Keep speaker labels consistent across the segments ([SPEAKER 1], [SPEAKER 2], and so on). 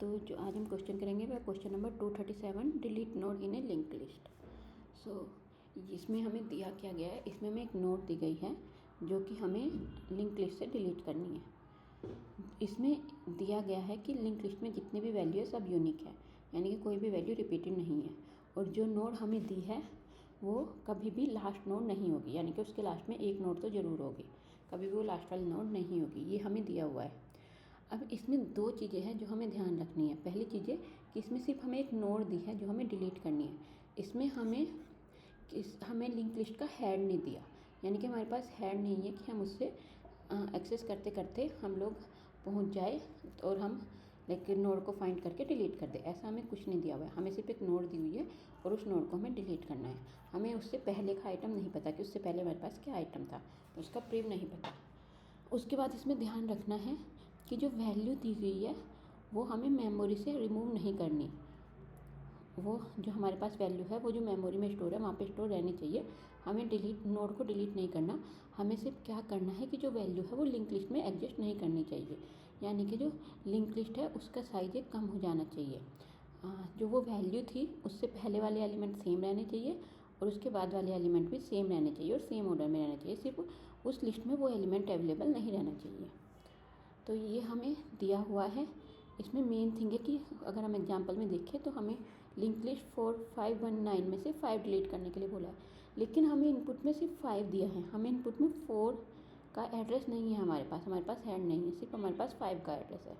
[SPEAKER 1] तो जो आज हम क्वेश्चन करेंगे वह question number 237, delete node in a link list. So इसमें हमें दिया क्या गया है, इसमें हमें एक नोड दी गई है जो कि हमें लिंक लिस्ट से डिलीट करनी है। इसमें दिया गया है कि लिंक लिस्ट में जितनी भी वैल्यू है सब यूनिक है, यानी कि कोई भी वैल्यू रिपीटेड नहीं है। और जो नोड हमें दी है वो कभी भी लास्ट नोड नहीं होगी, यानी कि उसके लास्ट में एक नोड तो ज़रूर होगी, कभी भी वो लास्ट वाली नोड नहीं होगी। ये हमें दिया हुआ है। अब इसमें दो चीज़ें हैं जो हमें ध्यान रखनी है। पहली चीज़ है कि इसमें सिर्फ हमें एक नोड दी है जो हमें डिलीट करनी है। इसमें हमें लिंक लिस्ट का हेड नहीं दिया, यानी कि हमारे पास हेड नहीं है कि हम उससे एक्सेस करते करते हम लोग पहुंच जाए और हम नोड को फाइंड करके डिलीट कर दे। ऐसा हमें कुछ नहीं दिया हुआ है। हमें सिर्फ एक नोड दी हुई है और उस नोड को हमें डिलीट करना है। हमें उससे पहले का आइटम नहीं पता कि उससे पहले हमारे पास क्या आइटम था, उसका प्रीव नहीं पता। उसके बाद इसमें ध्यान रखना है कि जो वैल्यू दी गई है वो हमें मेमोरी से रिमूव नहीं करनी। वो जो हमारे पास वैल्यू है वो जो मेमोरी में स्टोर है वहाँ पे स्टोर रहनी चाहिए। हमें नोड को डिलीट नहीं करना। हमें सिर्फ क्या करना है कि जो वैल्यू है वो लिंक लिस्ट में एग्जिस्ट नहीं करनी चाहिए, यानी कि जो लिंक लिस्ट है उसका साइज एक कम हो जाना चाहिए। जो वो वैल्यू थी उससे पहले वाले एलिमेंट सेम रहने चाहिए और उसके बाद वाले एलिमेंट भी सेम रहने चाहिए और सेम ऑर्डर में रहना चाहिए। सिर्फ उस लिस्ट में वो एलिमेंट अवेलेबल नहीं रहना चाहिए। तो ये हमें दिया हुआ है। इसमें मेन थिंग है कि अगर हम एग्जांपल में देखें तो हमें लिंक लिस्ट 4519 में से 5 डिलीट करने के लिए बोला है, लेकिन हमें इनपुट में सिर्फ 5 दिया है। हमें इनपुट में 4 का एड्रेस नहीं है, हमारे पास हेड नहीं है, सिर्फ हमारे पास 5 का एड्रेस है।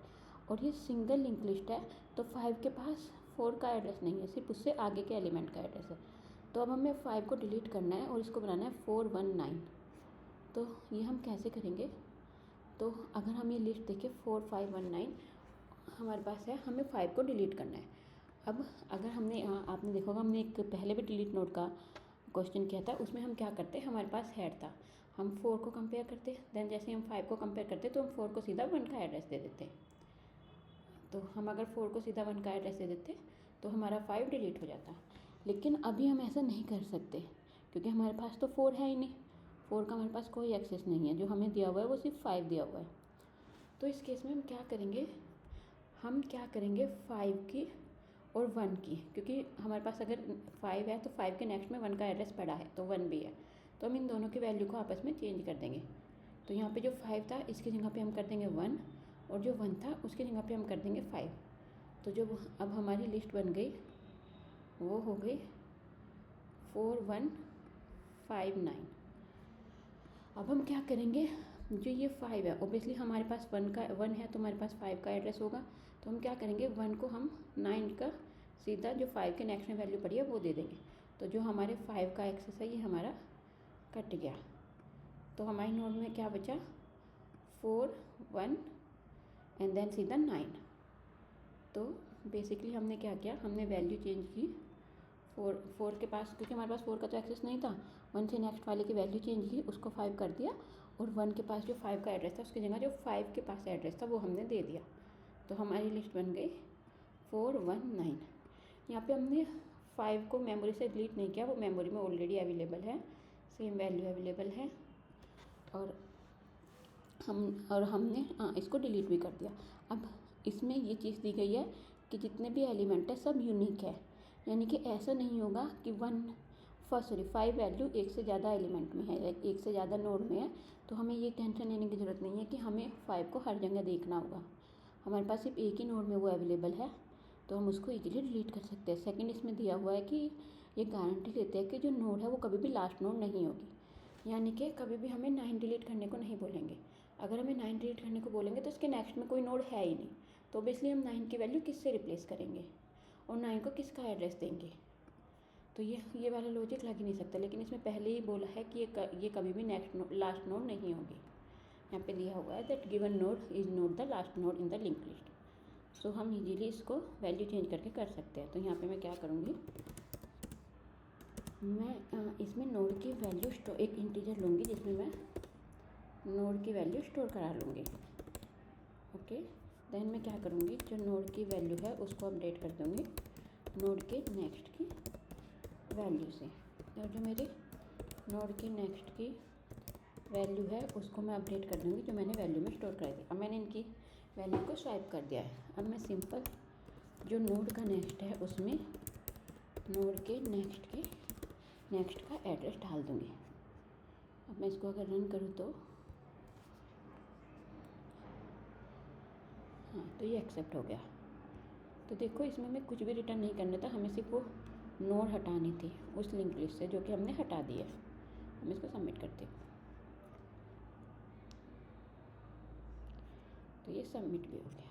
[SPEAKER 1] और ये सिंगल लिंक लिस्ट है तो 5 के पास 4 का एड्रेस नहीं है, सिर्फ उससे आगे के एलिमेंट का एड्रेस है। तो अब हमें 5 को डिलीट करना है और इसको बनाना है 419। तो ये हम कैसे करेंगे? तो अगर हम ये लिस्ट देखें 4519 हमारे पास है, हमें 5 को डिलीट करना है। अब अगर आपने देखा होगा हमने एक पहले भी डिलीट नोड का क्वेश्चन किया था, उसमें हम क्या करते, हमारे पास हेड था, हम 4 को कंपेयर करते, देन जैसे हम 5 को कंपेयर करते तो हम 4 को सीधा 1 का एड्रेस दे देते। तो हम अगर 4 को सीधा 1 का एड्रेस दे देते तो हमारा 5 डिलीट हो जाता। लेकिन अभी हम ऐसा नहीं कर सकते क्योंकि हमारे पास तो 4 है ही नहीं, 4 का हमारे पास कोई एक्सेस नहीं है। जो हमें दिया हुआ है वो सिर्फ 5 दिया हुआ है। तो इस केस में हम क्या करेंगे 5 की और 1 की, क्योंकि हमारे पास अगर 5 है तो 5 के नेक्स्ट में 1 का एड्रेस पड़ा है तो 1 भी है, तो हम इन दोनों की वैल्यू को आपस में चेंज कर देंगे। तो यहाँ पे जो 5 था इसकी जगह पे हम कर देंगे 1 और जो 1 था उसकी जगह पे हम कर देंगे 5। तो जो अब हमारी लिस्ट बन गई वो हो गई 4159। अब हम क्या करेंगे, जो ये 5 है ओबियसली हमारे पास 1 है तो हमारे पास 5 का एड्रेस होगा। तो हम क्या करेंगे 1 को हम 9 का सीधा जो 5 के नेक्स्ट में वैल्यू पड़ी है वो दे देंगे। तो जो हमारे 5 का एक्सेस है ये हमारा कट गया। तो हमारे नोड में क्या बचा 4 1 एंड देन सीधा 9। तो बेसिकली हमने क्या किया, हमने वैल्यू चेंज की 4 के पास, क्योंकि हमारे पास 4 का तो एक्सेस नहीं था, 1 से नेक्स्ट वाले की वैल्यू चेंज की, उसको 5 कर दिया और 1 के पास जो 5 का एड्रेस था उसकी जगह जो 5 के पास एड्रेस था वो हमने दे दिया। तो हमारी लिस्ट बन गई 419। यहाँ पे हमने 5 को मेमोरी से डिलीट नहीं किया, वो मेमोरी में ऑलरेडी अवेलेबल है, सेम वैल्यू अवेलेबल है और हमने इसको डिलीट भी कर दिया। अब इसमें ये चीज़ दी गई है कि जितने भी एलिमेंट है सब यूनिक है, यानी कि ऐसा नहीं होगा कि 5 वैल्यू एक से ज़्यादा एलिमेंट में है, एक से ज़्यादा नोड में है। तो हमें ये टेंशन लेने की ज़रूरत नहीं है कि हमें 5 को हर जगह देखना होगा। हमारे पास सिर्फ एक ही नोड में वो अवेलेबल है तो हम उसको ईजिली डिलीट कर सकते हैं। सेकंड इसमें दिया हुआ है कि ये गारंटी देते हैं कि जो नोड है वो कभी भी लास्ट नोड नहीं होगी, यानी कि कभी भी हमें 9 डिलीट करने को नहीं बोलेंगे। अगर हमें 9 डिलीट करने को बोलेंगे तो इसके नेक्स्ट में कोई नोड है ही नहीं, तो ऑब्वियसली हम 9 की वैल्यू किससे रिप्लेस करेंगे और 9 को किसका एड्रेस देंगे। तो ये वाला लॉजिक लग ही नहीं सकता। लेकिन इसमें पहले ही बोला है कि ये कभी भी लास्ट नोड नहीं होगी। यहाँ पे दिया हुआ है that given node is not the last node in the link list. So हम इजीली इसको वैल्यू चेंज करके कर सकते हैं। तो यहाँ पे मैं क्या करूँगी, मैं इसमें नोड की वैल्यू एक इंटीजर लूँगी जिसमें मैं नोड की वैल्यू स्टोर करा लूँगी। ओके, देन मैं क्या करूँगी, जो नोड की वैल्यू है उसको अपडेट कर दूँगी नोड के नेक्स्ट की वैल्यू से। और जो मेरे नोड की नेक्स्ट की वैल्यू है उसको मैं अपडेट कर दूँगी जो मैंने वैल्यू में स्टोर कराई थी। अब मैंने इनकी वैल्यू को स्वाइप कर दिया है। अब मैं सिंपल जो नोड का नेक्स्ट है उसमें नोड के नेक्स्ट का एड्रेस डाल दूँगी। अब मैं इसको अगर रन करूँ तो हाँ, तो ये एक्सेप्ट हो गया। तो देखो इसमें हमें कुछ भी रिटर्न नहीं करना था, हमें सिर्फ वो नोड हटानी थी उस लिंक लिस्ट से, जो कि हमने हटा दी है। हम इसको सबमिट करते हैं, तो ये सबमिट भी हो गया।